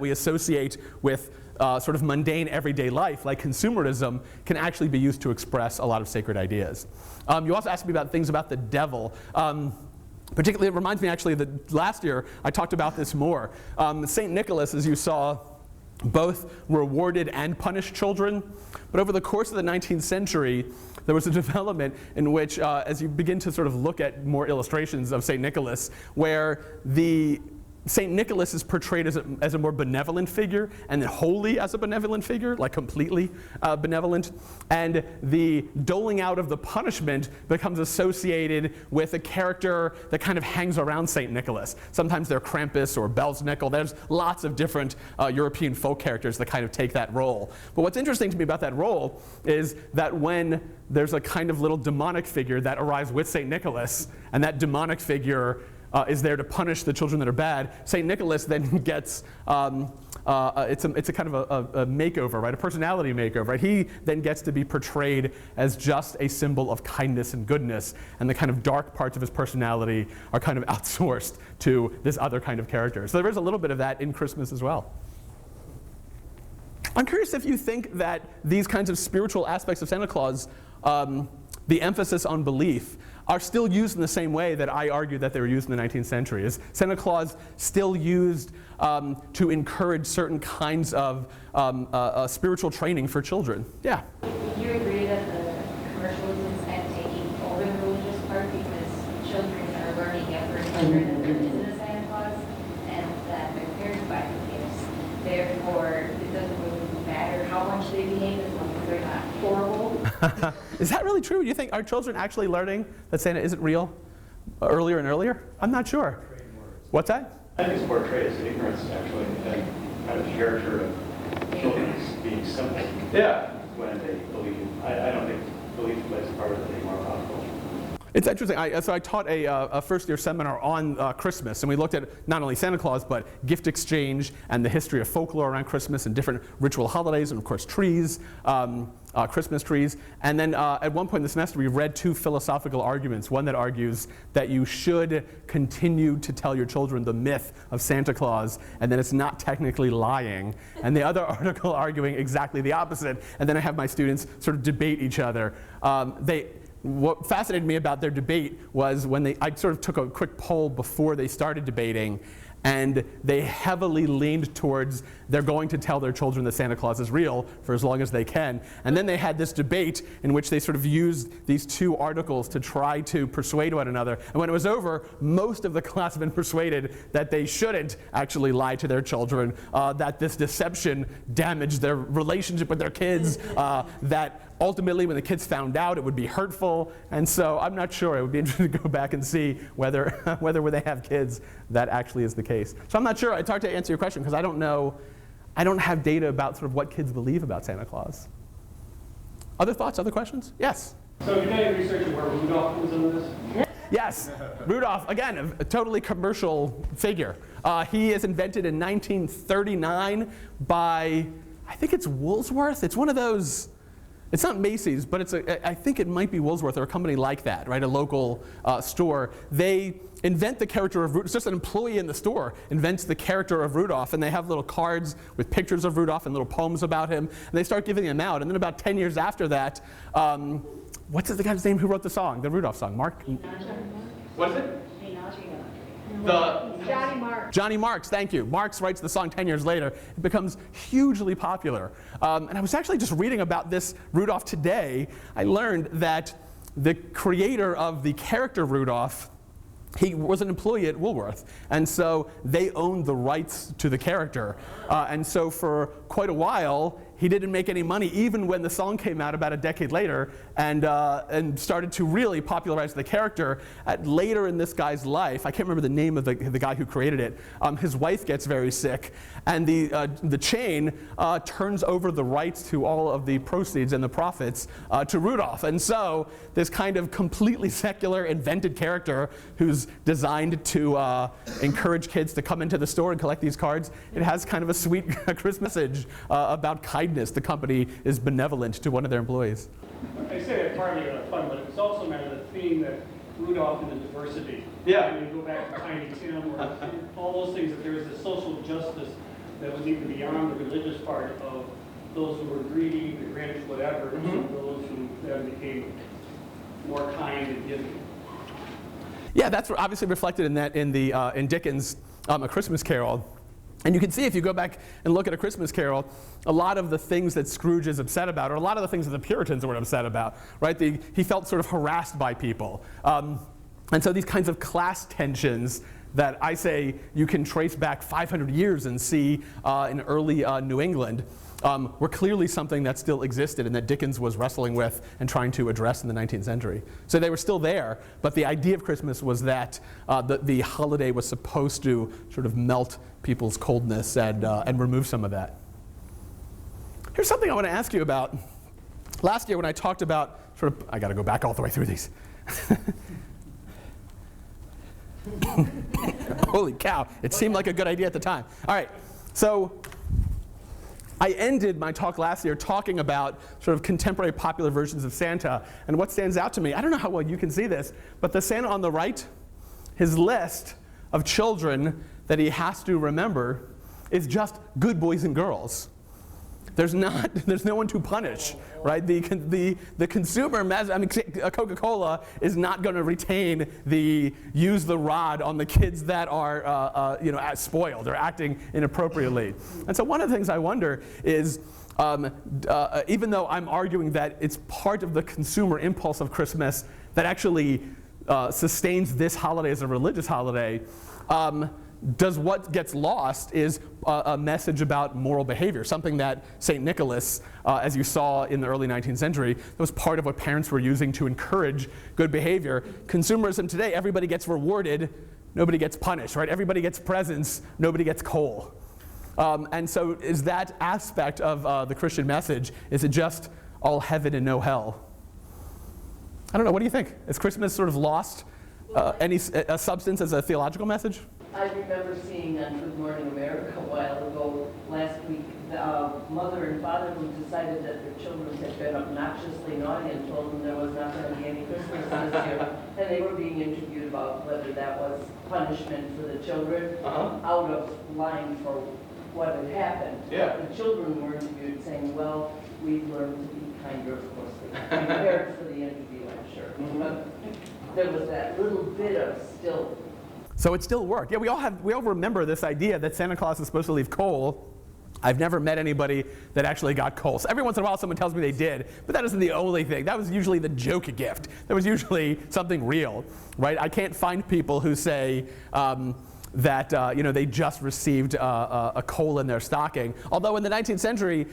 we associate with sort of mundane everyday life, like consumerism, can actually be used to express a lot of sacred ideas. You also asked me about things about the devil. Particularly, it reminds me actually that last year I talked about this more. St. Nicholas, as you saw, both rewarded and punished children. But over the course of the 19th century, there was a development in which, as you begin to sort of look at more illustrations of St. Nicholas, where St. Nicholas is portrayed as a more benevolent figure, and then holy as a benevolent figure, like completely benevolent. And the doling out of the punishment becomes associated with a character that kind of hangs around St. Nicholas. Sometimes they're Krampus or Belsnickel. There's lots of different European folk characters that kind of take that role. But what's interesting to me about that role is that when there's a kind of little demonic figure that arrives with St. Nicholas, and that demonic figure is there to punish the children that are bad, St. Nicholas then gets, it's a kind of a makeover, right? A personality makeover, right? He then gets to be portrayed as just a symbol of kindness and goodness, and the kind of dark parts of his personality are kind of outsourced to this other kind of character. So there is a little bit of that in Christmas as well. I'm curious if you think that these kinds of spiritual aspects of Santa Claus, the emphasis on belief, are still used in the same way that I argue that they were used in the 19th century. Is Santa Claus still used to encourage certain kinds of spiritual training for children? Yeah? Would you agree that the commercialism is kind of taking over the religious part because children are learning younger and younger that there isn't a Santa Claus and that their parents buy them gifts? Therefore, it doesn't really matter how much they behave as long as they're not horrible. Is that really true? Do you think, are children actually learning that Santa isn't real earlier and earlier? I'm not sure. What's that? I think it's portrayed as ignorance, actually, and kind of character of children as being simple. Yeah. When they believe. I don't think belief plays a part of it anymore in pop culture. It's interesting. So I taught a first-year seminar on Christmas, and we looked at not only Santa Claus, but gift exchange and the history of folklore around Christmas and different ritual holidays, and of course trees, Christmas trees. And then at one point in the semester, we read two philosophical arguments. One that argues that you should continue to tell your children the myth of Santa Claus, and then it's not technically lying. And the other article arguing exactly the opposite. And then I have my students sort of debate each other. What fascinated me about their debate was when I sort of took a quick poll before they started debating, and they heavily leaned towards they're going to tell their children that Santa Claus is real for as long as they can. And then they had this debate in which they sort of used these two articles to try to persuade one another. And when it was over, most of the class had been persuaded that they shouldn't actually lie to their children, that this deception damaged their relationship with their kids, that ultimately when the kids found out it would be hurtful. And so I'm not sure. It would be interesting to go back and see whether when they have kids that actually is the case. So I'm not sure. It's hard to answer your question because I don't know. I don't have data about sort of what kids believe about Santa Claus. Other thoughts, other questions? Yes? So you did any research on where Rudolph was in this? Yes. Rudolph, again, a totally commercial figure. He is invented in 1939 by, I think it's Woolworth. It's one of those, it's not Macy's, but I think it might be Woolworth or a company like that, right? A local store. They invent the character of Rudolph. It's just an employee in the store invents the character of Rudolph, and they have little cards with pictures of Rudolph and little poems about him, and they start giving them out. And then about 10 years after that, what's the guy's name who wrote the song, the Rudolph song? Mark? What is it? Johnny Marks. Johnny Marks, thank you. Marks writes the song 10 years later. It becomes hugely popular. And I was actually just reading about this Rudolph today. I learned that the creator of the character Rudolph, he was an employee at Woolworth, and so they owned the rights to the character. And so for quite a while, he didn't make any money, even when the song came out about a decade later, and started to really popularize the character. Later in this guy's life, I can't remember the name of the guy who created it, his wife gets very sick, and the chain turns over the rights to all of the proceeds and the profits to Rudolph. And so this kind of completely secular, invented character who's designed to encourage kids to come into the store and collect these cards, it has kind of a sweet Christmas message about kindness. The company is benevolent to one of their employees. I say that partly out of fun, but it's also meant the theme that Rudolph and the diversity. Yeah. When you go back to Tiny Tim or all those things, that there is a social justice that was even beyond the religious part of those who were greedy, the rich, whatever, to those who then became more kind and giving. Yeah, that's obviously reflected in that in Dickens' A Christmas Carol. And you can see if you go back and look at A Christmas Carol, a lot of the things that Scrooge is upset about, or a lot of the things that the Puritans were upset about, right? He felt sort of harassed by people. And so these kinds of class tensions that I say you can trace back 500 years and see in early New England were clearly something that still existed and that Dickens was wrestling with and trying to address in the 19th century. So they were still there, but the idea of Christmas was that the holiday was supposed to sort of melt people's coldness and remove some of that. Here's something I want to ask you about. Last year when I talked about I got to go back all the way through these. Holy cow, it seemed like a good idea at the time. All right, so I ended my talk last year talking about sort of contemporary popular versions of Santa, and what stands out to me, I don't know how well you can see this, but the Santa on the right, his list of children that he has to remember is just good boys and girls. There's no one to punish, right? The consumer, Coca-Cola is not going to retain the use the rod on the kids that are spoiled or acting inappropriately. And so one of the things I wonder is, even though I'm arguing that it's part of the consumer impulse of Christmas that actually sustains this holiday as a religious holiday, does what gets lost is a message about moral behavior, something that St. Nicholas, as you saw in the early 19th century, that was part of what parents were using to encourage good behavior. Consumerism today, everybody gets rewarded, nobody gets punished, right? Everybody gets presents, nobody gets coal. And so is that aspect of the Christian message, is it just all heaven and no hell? I don't know, what do you think? Is Christmas sort of lost any substance as a theological message? I remember seeing on Good Morning America a while ago, last week, the mother and father who decided that their children had been obnoxiously naughty and told them there was not going to be any Christmas this year. And they were being interviewed about whether that was punishment for the children, out of line for what had happened. Yeah. The children were interviewed saying, well, we've learned to be kinder, of course. They prepared for the interview, I'm sure. But there was that little bit of still. So it still worked. Yeah, we all remember this idea that Santa Claus is supposed to leave coal. I've never met anybody that actually got coal. So every once in a while someone tells me they did, but that isn't the only thing. That was usually the joke gift. That was usually something real, right? I can't find people who say that they just received a coal in their stocking. Although in the 19th century,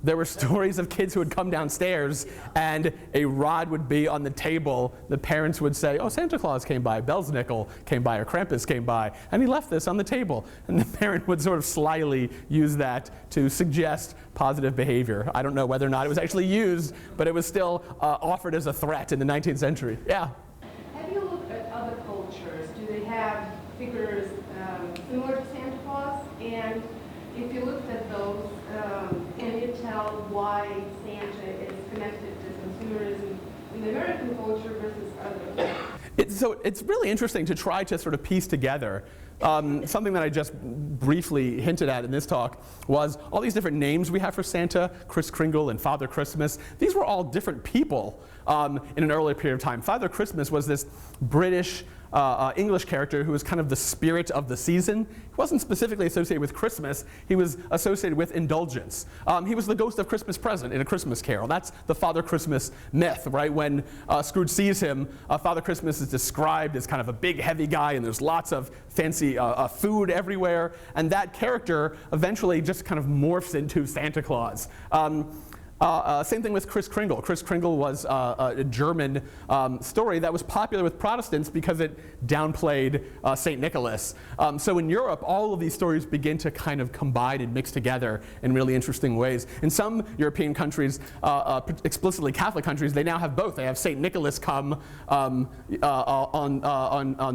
there were stories of kids who would come downstairs and a rod would be on the table. The parents would say, oh, Santa Claus came by, Belsnickel came by, or Krampus came by, and he left this on the table. And the parent would sort of slyly use that to suggest positive behavior. I don't know whether or not it was actually used, but it was still offered as a threat in the 19th century. Yeah? Have you looked at other cultures? Do they have figures similar to Santa Claus? And if you looked at those, can you tell why Santa is connected to consumerism in the American culture versus others? So it's really interesting to try to sort of piece together. Something that I just briefly hinted at in this talk was all these different names we have for Santa, Kris Kringle and Father Christmas. These were all different people in an earlier period of time. Father Christmas was this British English character who was kind of the spirit of the season. He wasn't specifically associated with Christmas. He was associated with indulgence. He was the ghost of Christmas present in A Christmas Carol. That's the Father Christmas myth, right? When Scrooge sees him, Father Christmas is described as kind of a big, heavy guy, and there's lots of fancy food everywhere. And that character eventually just kind of morphs into Santa Claus. Same thing with Kris Kringle. Kris Kringle was a German story that was popular with Protestants because it downplayed St. Nicholas. So in Europe, all of these stories begin to kind of combine and mix together in really interesting ways. In some European countries, explicitly Catholic countries, they now have both. They have St. Nicholas come on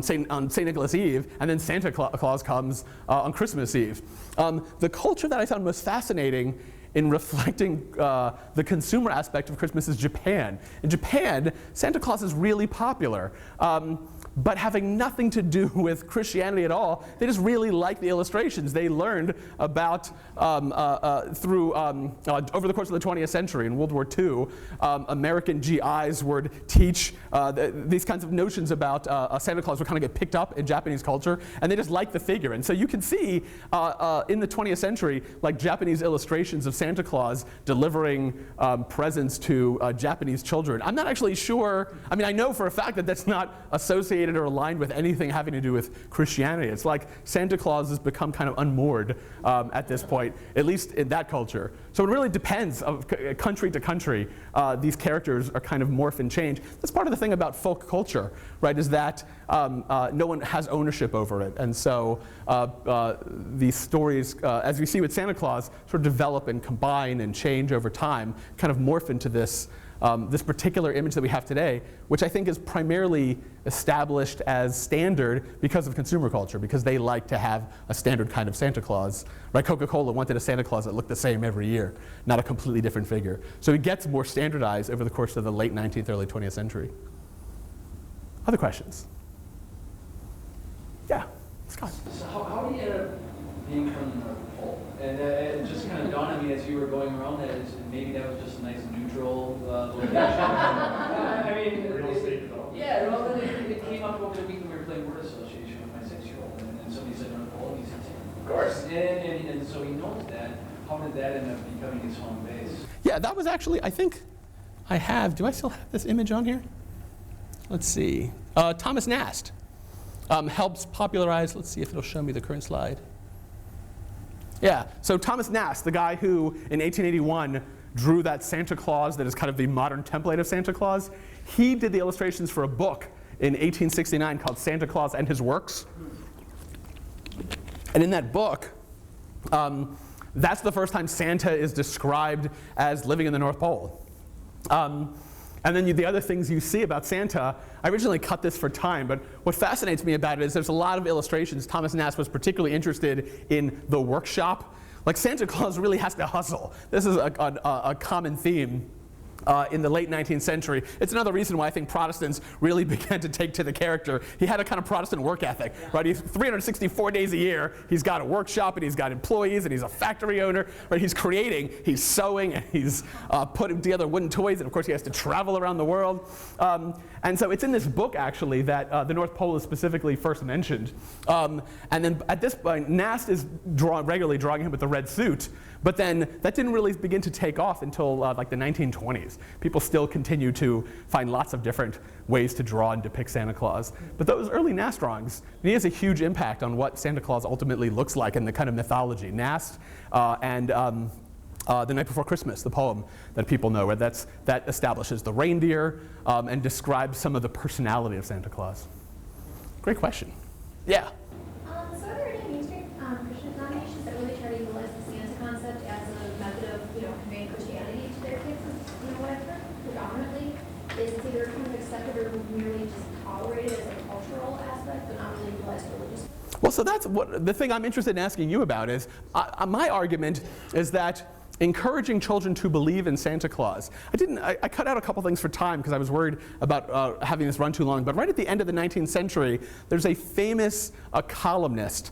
St. Nicholas Eve, and then Santa Claus comes on Christmas Eve. The culture that I found most fascinating in reflecting the consumer aspect of Christmas is Japan. In Japan, Santa Claus is really popular. but having nothing to do with Christianity at all. They just really liked the illustrations. They learned about, over the course of the 20th century, in World War II, American GIs would teach these kinds of notions about Santa Claus would kind of get picked up in Japanese culture, and they just liked the figure. And so you can see in the 20th century, like Japanese illustrations of Santa Claus delivering presents to Japanese children. I'm not actually sure, I mean, I know for a fact that that's not associated or aligned with anything having to do with Christianity. It's like Santa Claus has become kind of unmoored at this point, at least in that culture. So it really depends of country to country. These characters are kind of morph and change. That's part of the thing about folk culture, right, is that no one has ownership over it. And so these stories, as we see with Santa Claus, sort of develop and combine and change over time, kind of morph into this this particular image that we have today, which I think is primarily established as standard because of consumer culture, because they like to have a standard kind of Santa Claus. Right? Coca-Cola wanted a Santa Claus that looked the same every year, not a completely different figure. So it gets more standardized over the course of the late 19th, early 20th century. Other questions? Yeah, Scott. So how do you end up being from the North Pole? And it just kind of dawned on me as you were going around that maybe that was just a nice neutral location. I mean, Real estate development. Yeah, well, then it came up over the week when we were playing word association with my 6-year-old, and somebody said North Pole, and he said, of course. And so he knows that. How did that end up becoming his home base? Yeah, that was actually, I think I have, do I still have this image on here? Let's see. Thomas Nast helps popularize, let's see if it'll show me the current slide. Yeah, so Thomas Nast, the guy who in 1881 drew that Santa Claus that is kind of the modern template of Santa Claus, he did the illustrations for a book in 1869 called Santa Claus and His Works. And in that book, that's the first time Santa is described as living in the North Pole. And then the other things you see about Santa, I originally cut this for time, but what fascinates me about it is there's a lot of illustrations. Thomas Nast was particularly interested in the workshop. Like Santa Claus really has to hustle. This is a common theme in the late 19th century. It's another reason why I think Protestants really began to take to the character. He had a kind of Protestant work ethic, right? He's 364 days a year. He's got a workshop and he's got employees and he's a factory owner, right? He's creating, he's sewing, and he's putting together wooden toys, and of course he has to travel around the world. And so it's in this book actually that the North Pole is specifically first mentioned. And then at this point, Nast is regularly drawing him with the red suit, but then that didn't really begin to take off until like the 1920s. People still continue to find lots of different ways to draw and depict Santa Claus. But those early Nast drawings, he has a huge impact on what Santa Claus ultimately looks like in the kind of mythology. Nast and The Night Before Christmas, the poem that people know, where that establishes the reindeer and describes some of the personality of Santa Claus. Great question. Yeah? So are there any mainstream Christian denominations that really try to utilize the Santa concept as a method of, conveying Christianity to their kids? What I've heard predominantly is it's either kind of accepted or merely just tolerated as a cultural aspect, but not really utilized religiously. Well, so that's what the thing I'm interested in asking you about is, my argument is that encouraging children to believe in Santa Claus. I cut out a couple things for time because I was worried about having this run too long, but right at the end of the 19th century, there's a famous columnist.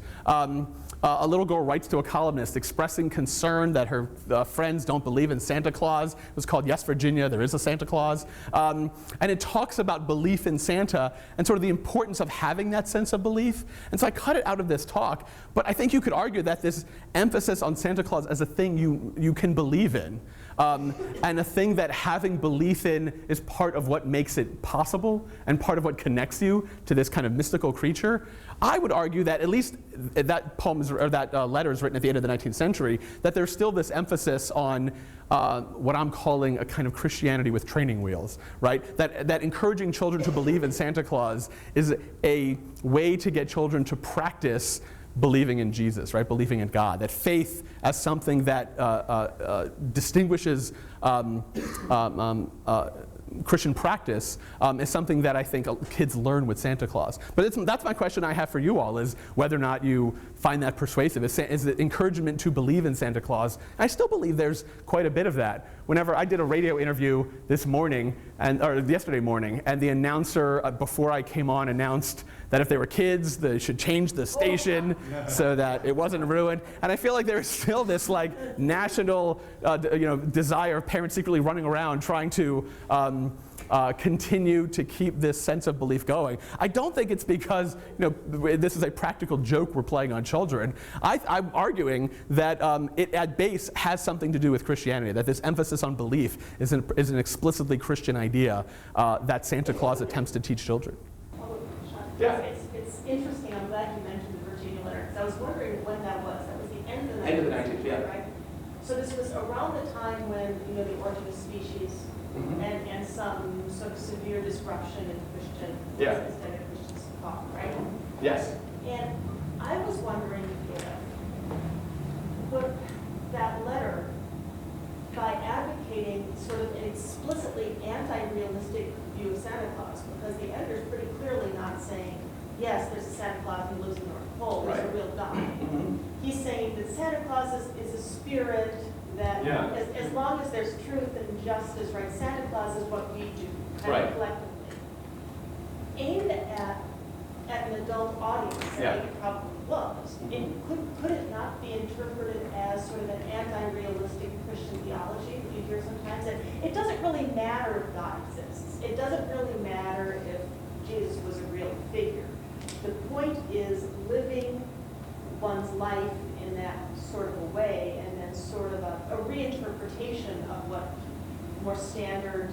A little girl writes to a columnist expressing concern that her friends don't believe in Santa Claus. It was called Yes, Virginia, There is a Santa Claus. And it talks about belief in Santa and sort of the importance of having that sense of belief. And so I cut it out of this talk, but I think you could argue that this emphasis on Santa Claus as a thing you can believe in, and a thing that having belief in is part of what makes it possible and part of what connects you to this kind of mystical creature. I would argue that at least that letter is written at the end of the 19th century, that there's still this emphasis on what I'm calling a kind of Christianity with training wheels, right? That encouraging children to believe in Santa Claus is a way to get children to practice believing in Jesus, right? Believing in God. That faith as something that distinguishes Christian practice is something that I think kids learn with Santa Claus. But that's my question I have for you all, is whether or not you find that persuasive. Is the encouragement to believe in Santa Claus? I still believe there's quite a bit of that. Whenever I did a radio interview this morning, or yesterday morning, and the announcer, before I came on, announced that if they were kids, they should change the station so that it wasn't ruined. And I feel like there's still this like national desire of parents secretly running around trying to continue to keep this sense of belief going. I don't think it's because this is a practical joke we're playing on children. I'm arguing that it at base has something to do with Christianity, that this emphasis on belief is an explicitly Christian idea that Santa Claus attempts to teach children. Yeah. It's interesting. I'm glad you mentioned the Virginia letter, because I was wondering when that was. That was the end of the 19th. End of the 19th, yeah. Right? So this was around the time when the origin of species and some sort of severe disruption in Christian instead of Christian thought, right? Yes. And I was wondering if what that letter, by advocating sort of an explicitly anti-realistic view of Santa Claus, because the editor's pretty clearly not saying, yes, there's a Santa Claus who lives in the North Pole, there's a real God. He's saying that Santa Claus is a spirit that, as long as there's truth and justice, right, Santa Claus is what we do, kind of collectively. Aimed at an adult audience, I think it probably was. Could it not be interpreted as sort of an anti-realistic Christian theology that you hear sometimes? That it doesn't really matter if God exists. It doesn't really matter if Jesus was a real figure. The point is living one's life in that sort of a way, and then sort of a reinterpretation of what more standard,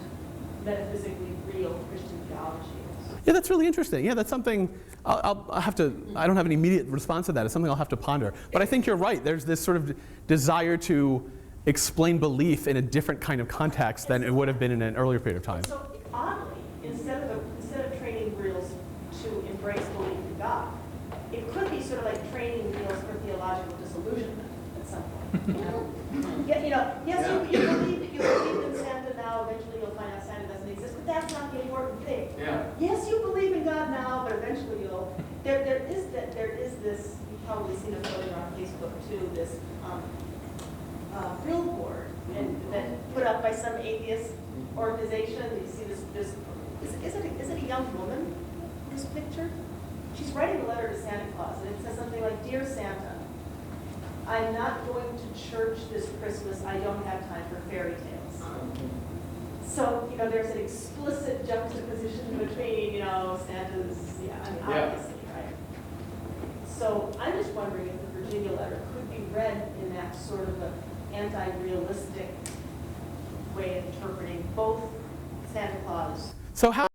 metaphysically real Christian theology is. Yeah, that's really interesting. Yeah, that's something I'll have to, I don't have an immediate response to that. It's something I'll have to ponder. But I think you're right. There's this sort of desire to explain belief in a different kind of context than it would have been in an earlier period of time. So oddly, instead of training reals to embrace belief in God, it could be sort of like training reals for theological disillusionment at some point. Yes, you believe in Santa now. Eventually, you'll find out Santa doesn't exist, but that's not the important thing. Yes, you believe in God now, but eventually you'll. There is this. You've probably seen a photo on Facebook too. This billboard that put up by some atheist organization. You see this. Is it a young woman? This picture. She's writing a letter to Santa Claus, and it says something like, "Dear Santa, I'm not going to church this Christmas. I don't have time for fairy tales." So, there's an explicit juxtaposition between, Santa's, obviously, right? So I'm just wondering if the Virginia letter could be read in that sort of an anti-realistic way of interpreting both Santa Claus. So how